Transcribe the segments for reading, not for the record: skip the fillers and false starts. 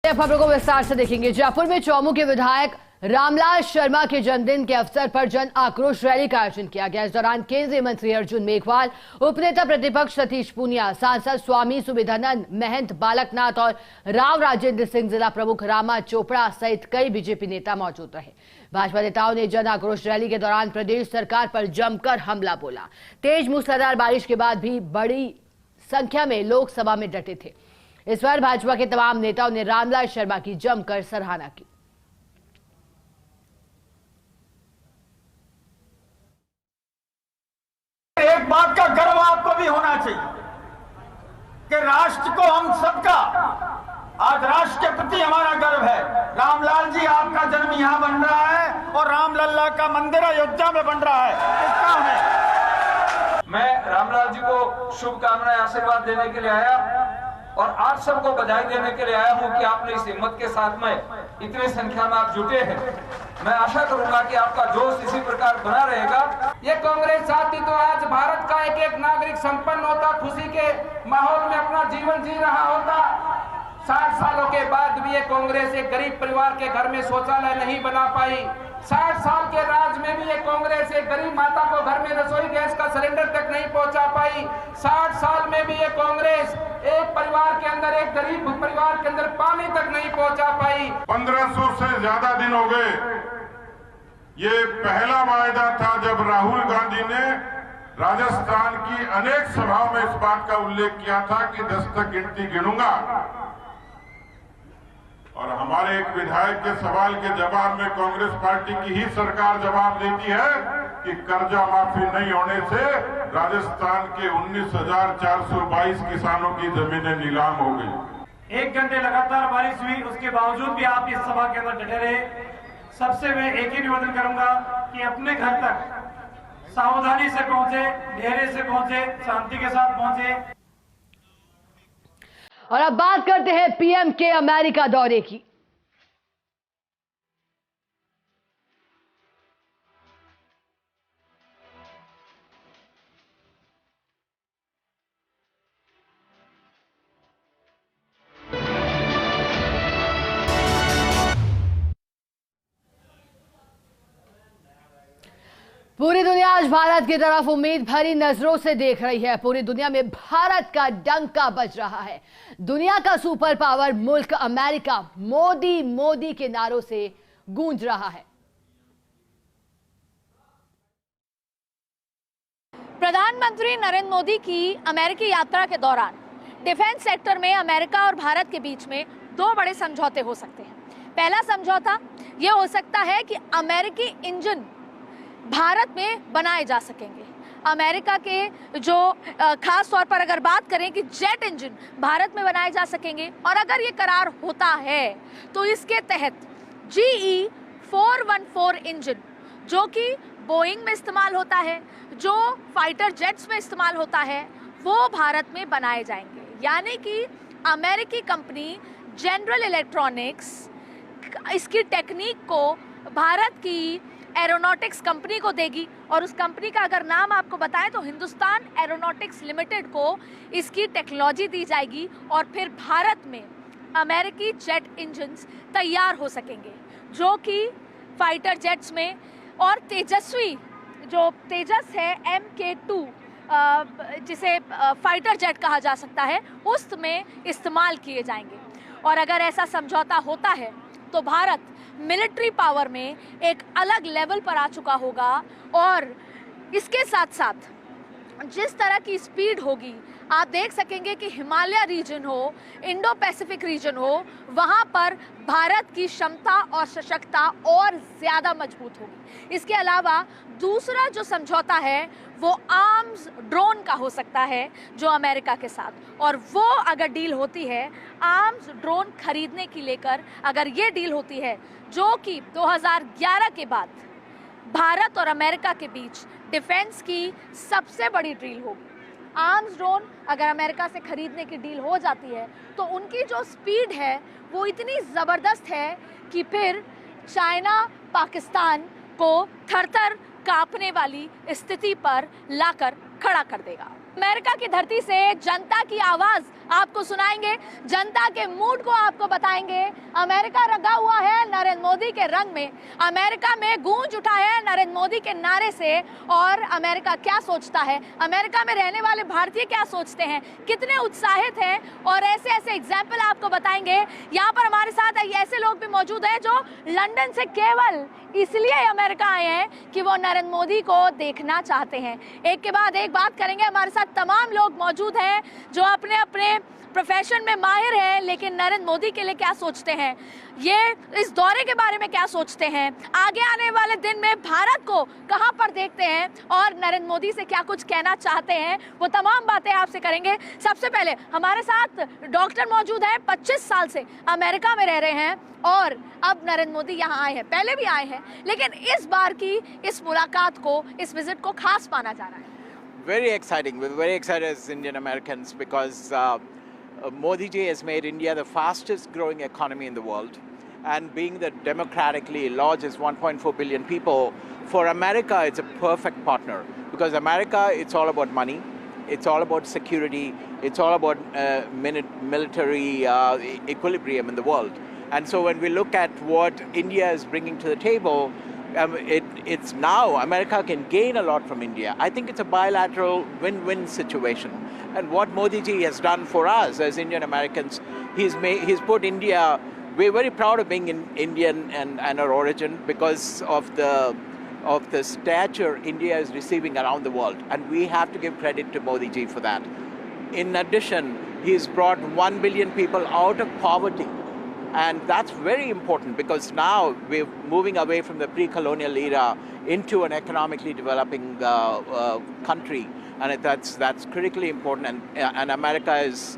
खबरों को विस्तार से देखेंगे। जयपुर में चौमू के विधायक रामलाल शर्मा के जन्मदिन के अवसर पर जन आक्रोश रैली का आयोजन किया गया। इस दौरान केंद्रीय मंत्री अर्जुन मेघवाल, उपनेता प्रतिपक्ष सतीश पूनिया, सांसद स्वामी सुविधानंद, महंत बालकनाथ और राव राजेंद्र सिंह, जिला प्रमुख रामा चोपड़ा सहित कई बीजेपी नेता मौजूद रहे। भाजपा नेताओं ने जन आक्रोश रैली के दौरान प्रदेश सरकार पर जमकर हमला बोला। तेज मूसलाधार बारिश के बाद भी बड़ी संख्या में लोग सभा में डटे थे। इस बार भाजपा के तमाम नेताओं ने रामलाल शर्मा की जमकर सराहना की। एक बात का गर्व आपको भी होना चाहिए कि राष्ट्र को हम सबका, आज राष्ट्र के प्रति हमारा गर्व है। रामलाल जी, आपका जन्म यहां बन रहा है और रामलल्ला का मंदिर अयोध्या में बन रहा है। इसका है मैं रामलाल जी को शुभकामनाएं, आशीर्वाद देने के लिए आया और आप सबको बधाई देने के लिए आया हूं कि आपने इस हिम्मत के साथ में इतनी संख्या में आप जुटे हैं। मैं आशा करूंगा कि आपका जोश इसी प्रकार बना रहेगा। ये कांग्रेस साथी तो आज भारत का एक एक नागरिक संपन्न होता, खुशी के माहौल में अपना जीवन जी रहा होता। 60 सालों के बाद भी ये कांग्रेस एक गरीब परिवार के घर में शौचालय नहीं बना पाई। 60 साल के राज में भी ये कांग्रेस एक गरीब माता को घर में रसोई गैस का सिलेंडर तक नहीं पहुंचा पाई। 60 साल में भी ये कांग्रेस एक परिवार के अंदर, एक गरीब परिवार के अंदर पानी तक नहीं पहुंचा पाई। 1500 से ज्यादा दिन हो गए। ये पहला वायदा था जब राहुल गांधी ने राजस्थान की अनेक सभाओं में इस बात का उल्लेख किया था कि 10 तक गिनती गिनूंगा, और हमारे एक विधायक के सवाल के जवाब में कांग्रेस पार्टी की ही सरकार जवाब देती है कि कर्जा माफी नहीं होने से राजस्थान के 19,422 किसानों की जमीनें नीलाम हो गई। 1 घंटे लगातार बारिश हुई, उसके बावजूद भी आप इस सभा के अंदर डटे रहे। सबसे मैं एक ही निवेदन करूंगा कि अपने घर तक सावधानी से पहुंचे, धैर्य से पहुंचे, शांति के साथ पहुंचे। और अब बात करते हैं पीएम के अमेरिका दौरे की। पूरी दुनिया आज भारत की तरफ उम्मीद भरी नजरों से देख रही है। पूरी दुनिया में भारत का डंका बज रहा है। दुनिया का सुपर पावर मुल्क अमेरिका मोदी मोदी के नारों से गूंज रहा है। प्रधानमंत्री नरेंद्र मोदी की अमेरिकी यात्रा के दौरान डिफेंस सेक्टर में अमेरिका और भारत के बीच में 2 बड़े समझौते हो सकते हैं। पहला समझौता यह हो सकता है कि अमेरिकी इंजन भारत में बनाए जा सकेंगे। अमेरिका के जो खास तौर पर अगर बात करें कि जेट इंजन भारत में बनाए जा सकेंगे, और अगर ये करार होता है तो इसके तहत GE 414 इंजन, जो कि बोइंग में इस्तेमाल होता है, जो फाइटर जेट्स में इस्तेमाल होता है, वो भारत में बनाए जाएंगे। यानी कि अमेरिकी कंपनी जनरल इलेक्ट्रॉनिक्स इसकी टेक्निक को भारत की एरोनॉटिक्स कंपनी को देगी, और उस कंपनी का अगर नाम आपको बताएं तो हिंदुस्तान एरोनॉटिक्स लिमिटेड को इसकी टेक्नोलॉजी दी जाएगी, और फिर भारत में अमेरिकी जेट इंजन्स तैयार हो सकेंगे, जो कि फाइटर जेट्स में और तेजस्वी जो तेजस है MK2 जिसे फाइटर जेट कहा जा सकता है, उसमें इस्तेमाल किए जाएंगे। और अगर ऐसा समझौता होता है तो भारत मिलिट्री पावर में एक अलग लेवल पर आ चुका होगा, और इसके साथ साथ जिस तरह की स्पीड होगी, आप देख सकेंगे कि हिमालय रीजन हो, इंडो पैसिफिक रीजन हो, वहाँ पर भारत की क्षमता और सशक्तता और ज़्यादा मजबूत होगी। इसके अलावा दूसरा जो समझौता है वो आर्म्स ड्रोन का हो सकता है जो अमेरिका के साथ, और वो अगर डील होती है आर्म्स ड्रोन खरीदने की लेकर, अगर ये डील होती है जो कि 2011 के बाद भारत और अमेरिका के बीच डिफेंस की सबसे बड़ी डील होगी। आर्म्स ड्रोन अगर अमेरिका से खरीदने की डील हो जाती है तो उनकी जो स्पीड है वो इतनी ज़बरदस्त है कि फिर चाइना पाकिस्तान को थर-थर कांपने वाली स्थिति पर लाकर खड़ा कर देगा। अमेरिका की धरती से जनता की आवाज आपको सुनाएंगे, जनता के मूड को आपको बताएंगे। अमेरिका रंगा हुआ है नरेंद्र मोदी के रंग में, अमेरिका में गूंज उठा है नरेंद्र मोदी के नारे से। और अमेरिका क्या सोचता है, अमेरिका में रहने वाले भारतीय क्या सोचते हैं, कितने उत्साहित हैं, और ऐसे ऐसे एग्जाम्पल आपको बताएंगे। यहाँ पर हमारे साथ ऐसे लोग भी मौजूद हैं जो लंदन से केवल इसलिए अमेरिका आए हैं कि वो नरेंद्र मोदी को देखना चाहते हैं। एक के बाद एक बात करेंगे। हमारे साथ तमाम लोग मौजूद हैं जो अपने अपने प्रोफेशन में माहिर हैं, लेकिन नरेंद्र मोदी के लिए क्या सोचते हैं, ये इस दौरे के बारे में क्या सोचते हैं, आगे आने वाले दिन में भारत को कहां पर देखते हैं और नरेंद्र मोदी से क्या कुछ कहना चाहते हैं, वो तमाम बातें आपसे करेंगे। सबसे पहले हमारे साथ डॉक्टर मौजूद है, 25 साल से अमेरिका में रह रहे हैं और अब नरेंद्र मोदी यहाँ आए हैं, पहले भी आए हैं, लेकिन इस बार की इस मुलाकात को, इस विजिट को खास माना जा रहा है। Very exciting. We're very excited as Indian Americans because Modi ji has made India the fastest growing economy in the world. And being the democratically largest 1.4 billion people, for America it's a perfect partner. Because America, it's all about money, it's all about security, it's all about military equilibrium in the world. And so when we look at what India is bringing to the table, it's now America can gain a lot from India. I think it's a bilateral win-win situation. And what Modi ji has done for us as Indian Americans, he's put India. We're very proud of being Indian and our origin because of the stature India is receiving around the world, and we have to give credit to Modi ji for that. In addition, he's brought 1 billion people out of poverty. And that's very important because now we're moving away from the pre-colonial era into an economically developing country, and that's critically important. And America is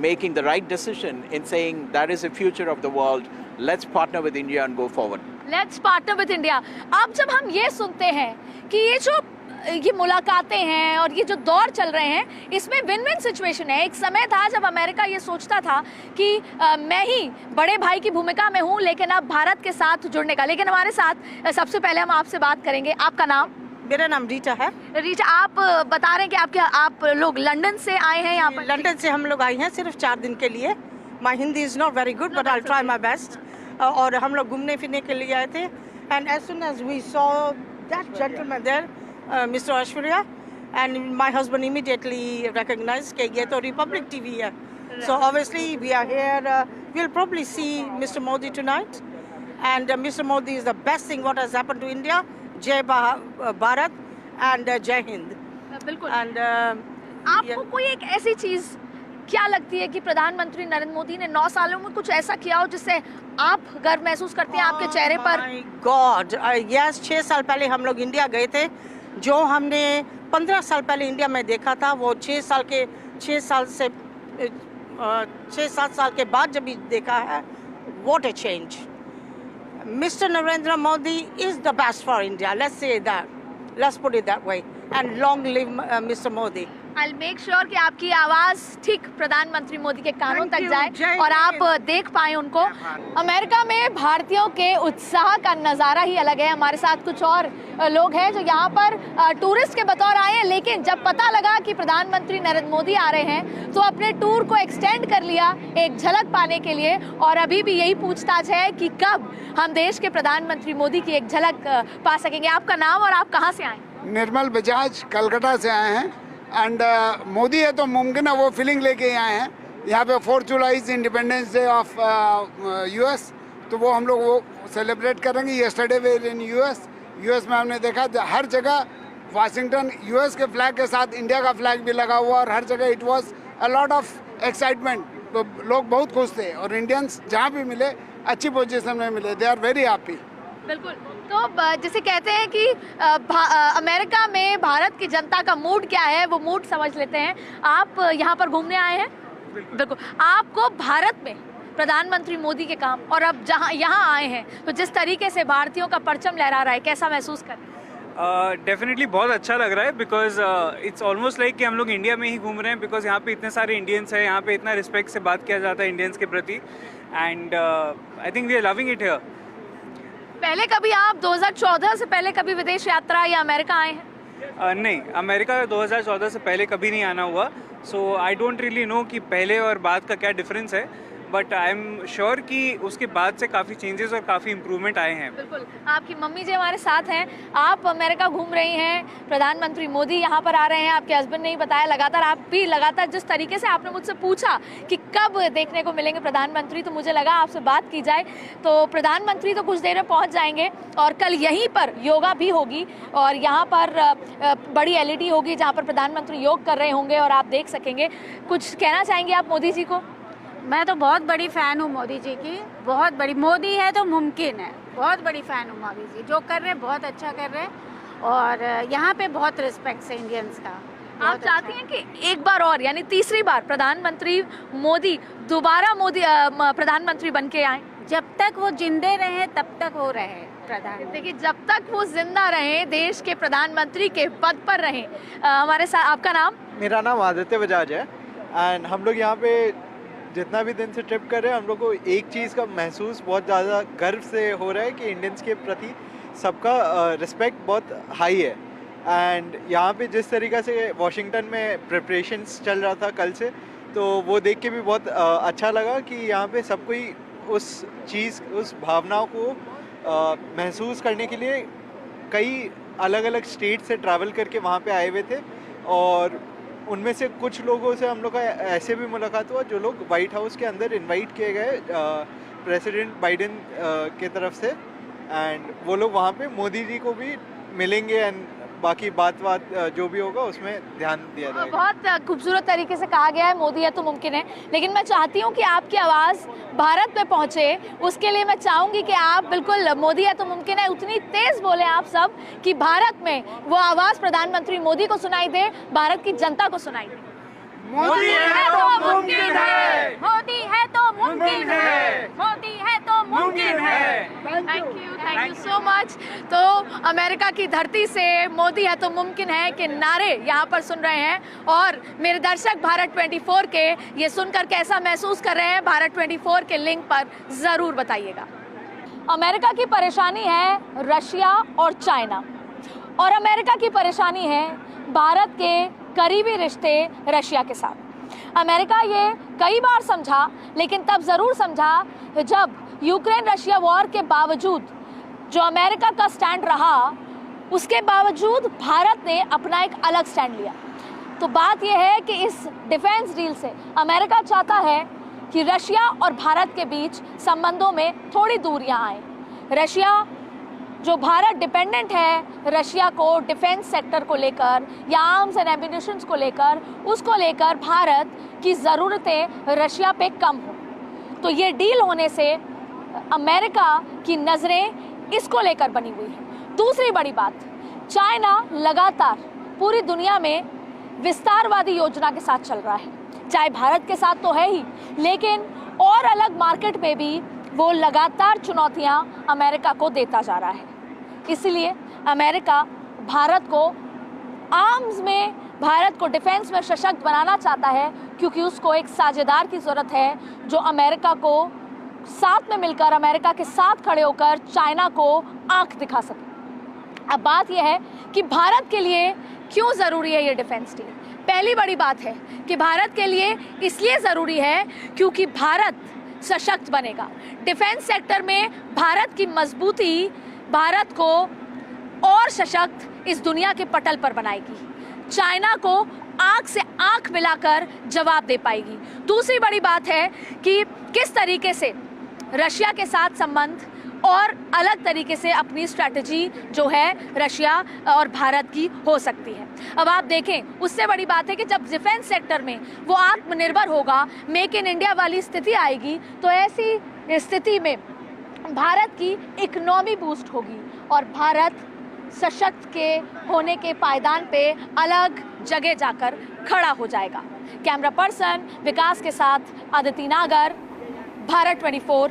making the right decision in saying that is the future of the world. Let's partner with India and go forward. Let's partner with India. अब जब हम ये सुनते हैं कि ये मुलाकातें हैं और ये जो दौर चल रहे हैं, इसमें विन विन सिचुएशन है। एक समय था जब अमेरिका ये सोचता था कि मैं ही बड़े भाई की भूमिका में हूँ, लेकिन अब भारत के साथ जुड़ने का। लेकिन हमारे साथ सबसे पहले हम आपसे बात करेंगे। आपका नाम? मेरा नाम रीटा है। रीटा, आप बता रहे हैं कि आप लोग लंदन से आए हैं यहाँ पर? लंदन से हम लोग आए हैं सिर्फ 4 दिन के लिए। My Hindi is not very good but I try my best. और हम लोग घूमने फिरने के लिए आए थे। And as soon as we saw that gentleman there, Mr. Ashwarya, and my husband immediately recognized that ये तो Republic TV है. So obviously we are here. We'll probably see Mr. Modi tonight, and Mr. Modi is the best thing what has happened to India. Jai Bharat and Jai Hind. बिल्कुल। And आपको कोई एक ऐसी चीज क्या लगती है कि प्रधानमंत्री नरेंद्र मोदी ने 9 सालों में कुछ ऐसा किया हो जिससे आप गर्व महसूस करते हैं आपके चेहरे पर? गॉड यस, 6 साल पहले हम लोग इंडिया गए थे। जो हमने 15 साल पहले इंडिया में देखा था, वो 6-7 साल के बाद जब भी देखा है, what a change. Mister Narendra Modi is the best for India, let's say that, let's put it that way, and long live mister Modi. I'll make sure कि आपकी आवाज ठीक प्रधानमंत्री मोदी के कानों तक जाए और आप देख पाए उनको। अमेरिका में भारतीयों के उत्साह का नज़ारा ही अलग है। हमारे साथ कुछ और लोग हैं जो यहाँ पर टूरिस्ट के बतौर आए हैं, लेकिन जब पता लगा कि प्रधानमंत्री नरेंद्र मोदी आ रहे हैं तो अपने टूर को एक्सटेंड कर लिया एक झलक पाने के लिए। और अभी भी यही पूछताछ है कि कब हम देश के प्रधानमंत्री मोदी की एक झलक पा सकेंगे। आपका नाम और आप कहाँ से आए? निर्मल बजाज, कलकत्ता से आए हैं। एंड मोदी है तो मुमकिन है वो फीलिंग लेके आए हैं। यहाँ पे 4 जुलाई इंडिपेंडेंस डे ऑफ यूएस, तो वो हम लोग वो सेलिब्रेट करेंगे। येस्टरडे वे इन यूएस में हमने देखा हर जगह वाशिंगटन यूएस के फ्लैग के साथ इंडिया का फ्लैग भी लगा हुआ, और हर जगह it was a lot of excitement. तो लोग बहुत खुश थे और इंडियंस जहाँ भी मिले अच्छी पोजीशन में मिले, दे आर वेरी हैप्पी। बिल्कुल। तो जैसे कहते हैं कि अमेरिका में भारत की जनता का मूड क्या है, वो मूड समझ लेते हैं। आप यहाँ पर घूमने आए हैं? बिल्कुल। आपको भारत में प्रधानमंत्री मोदी के काम और अब जहाँ यहाँ आए हैं तो जिस तरीके से भारतीयों का परचम लहरा रहा है, कैसा महसूस कर रहे हैं? डेफिनेटली बहुत अच्छा लग रहा है बिकॉज इट्स ऑलमोस्ट लाइक कि हम लोग इंडिया में ही घूम रहे हैं, बिकॉज यहाँ पे इतने सारे इंडियंस हैं, यहाँ पे इतना रिस्पेक्ट से बात किया जाता है इंडियंस के प्रति, and I think we are loving it here. पहले कभी आप 2014 से पहले कभी विदेश यात्रा या अमेरिका आए हैं? नहीं, अमेरिका 2014 से पहले कभी नहीं आना हुआ, सो आई डोंट रियली नो कि पहले और बाद का क्या डिफरेंस है, बट आई एम श्योर कि उसके बाद से काफ़ी चेंजेस और काफ़ी इम्प्रूवमेंट आए हैं। बिल्कुल, आपकी मम्मी जी हमारे साथ हैं, आप अमेरिका घूम रही हैं, प्रधानमंत्री मोदी यहाँ पर आ रहे हैं, आपके हस्बैंड ने ही बताया, लगातार आप भी लगातार जिस तरीके से आपने मुझसे पूछा कि कब देखने को मिलेंगे प्रधानमंत्री, तो मुझे लगा आपसे बात की जाए। तो प्रधानमंत्री तो कुछ देर में पहुँच जाएंगे और कल यहीं पर योगा भी होगी और यहाँ पर बड़ी LED होगी जहाँ पर प्रधानमंत्री योग कर रहे होंगे और आप देख सकेंगे। कुछ कहना चाहेंगे आप मोदी जी को? मैं तो बहुत बड़ी फ़ैन हूँ मोदी जी की, बहुत बड़ी। मोदी है तो मुमकिन है, बहुत बड़ी फ़ैन हूँ मोदी जी, जो कर रहे हैं बहुत अच्छा कर रहे हैं और यहाँ पे बहुत रिस्पेक्ट है इंडियंस का। आप चाहती हैं कि एक बार और यानी तीसरी बार प्रधानमंत्री मोदी दोबारा प्रधानमंत्री बन के आए? जब तक वो जिंदे रहे तब तक वो रहे प्रधानमंत्री। देखिए, जब तक वो जिंदा रहे, देश के प्रधानमंत्री के पद पर रहे। हमारे साथ आपका नाम? मेरा नाम आदित्य बजाज है एंड हम लोग यहाँ पे जितना भी दिन से ट्रिप कर रहे हैं, हम लोग को एक चीज़ का महसूस बहुत ज़्यादा गर्व से हो रहा है कि इंडियंस के प्रति सबका रिस्पेक्ट बहुत हाई है। एंड यहाँ पे जिस तरीक़े से वॉशिंगटन में प्रिपरेशंस चल रहा था कल से, तो वो देख के भी बहुत अच्छा लगा कि यहाँ पे सब कोई उस भावनाओं को महसूस करने के लिए कई अलग अलग स्टेट से ट्रैवल करके वहाँ पे आए हुए थे और उनमें से कुछ लोगों से हम लोग का ऐसे भी मुलाकात हुआ जो लोग वाइट हाउस के अंदर इनवाइट किए गए प्रेसिडेंट बाइडेन के तरफ से एंड वो लोग वहाँ पे मोदी जी को भी मिलेंगे एंड बाकी बात जो भी होगा उसमें ध्यान दिया जाएगा। बहुत खूबसूरत तरीके से कहा गया है, मोदी है तो मुमकिन है, लेकिन मैं चाहती हूँ कि आपकी आवाज़ भारत में पहुँचे। उसके लिए मैं चाहूँगी कि आप बिल्कुल मोदी है तो मुमकिन है उतनी तेज़ बोले आप सब कि भारत में वो आवाज़ प्रधानमंत्री मोदी को सुनाई दे, भारत की जनता को सुनाई दे। मोदी है तो मुमकिन है, मोदी है तो मुमकिन है, मोदी है तो मुमकिन है। Thank you so much. तो अमेरिका की धरती से मोदी है तो मुमकिन है के नारे यहाँ पर सुन रहे हैं और मेरे दर्शक भारत 24 के ये सुनकर कैसा महसूस कर रहे हैं, भारत 24 के लिंक पर ज़रूर बताइएगा। अमेरिका की परेशानी है रशिया और चाइना और अमेरिका की परेशानी है भारत के करीबी रिश्ते रशिया के साथ। अमेरिका ये कई बार समझा, लेकिन तब ज़रूर समझा जब यूक्रेन रशिया वॉर के बावजूद जो अमेरिका का स्टैंड रहा, उसके बावजूद भारत ने अपना एक अलग स्टैंड लिया। तो बात यह है कि इस डिफेंस डील से अमेरिका चाहता है कि रशिया और भारत के बीच संबंधों में थोड़ी दूरियां आए। रशिया जो भारत डिपेंडेंट है, रशिया को डिफेंस सेक्टर को लेकर या आर्म्स एंड एम्युनिशंस को लेकर, उसको लेकर भारत की ज़रूरतें रशिया पे कम हो। तो ये डील होने से अमेरिका की नज़रें इसको लेकर बनी हुई है। दूसरी बड़ी बात, चाइना लगातार पूरी दुनिया में विस्तारवादी योजना के साथ चल रहा है, चाहे भारत के साथ तो है ही, लेकिन और अलग मार्केट में भी वो लगातार चुनौतियां अमेरिका को देता जा रहा है। इसलिए अमेरिका भारत को आर्म्स में, भारत को डिफेंस में सशक्त बनाना चाहता है, क्योंकि उसको एक साझेदार की ज़रूरत है जो अमेरिका को साथ में मिलकर, अमेरिका के साथ खड़े होकर चाइना को आंख दिखा सके। अब बात यह है कि भारत के लिए क्यों ज़रूरी है ये डिफेंस डील। पहली बड़ी बात है कि भारत के लिए इसलिए ज़रूरी है क्योंकि भारत सशक्त बनेगा। डिफेंस सेक्टर में भारत की मजबूती भारत को और सशक्त इस दुनिया के पटल पर बनाएगी, चाइना को आंख से आंख मिलाकर जवाब दे पाएगी। दूसरी बड़ी बात है कि किस तरीके से रशिया के साथ संबंध और अलग तरीके से अपनी स्ट्रैटेजी जो है रशिया और भारत की हो सकती है। अब आप देखें, उससे बड़ी बात है कि जब डिफेंस सेक्टर में वो आत्मनिर्भर होगा, मेक इन इंडिया वाली स्थिति आएगी, तो ऐसी स्थिति में भारत की इकोनॉमी बूस्ट होगी और भारत सशक्त के होने के पायदान पे अलग जगह जाकर खड़ा हो जाएगा। कैमरा पर्सन विकास के साथ आदिति नागर, भारत 24।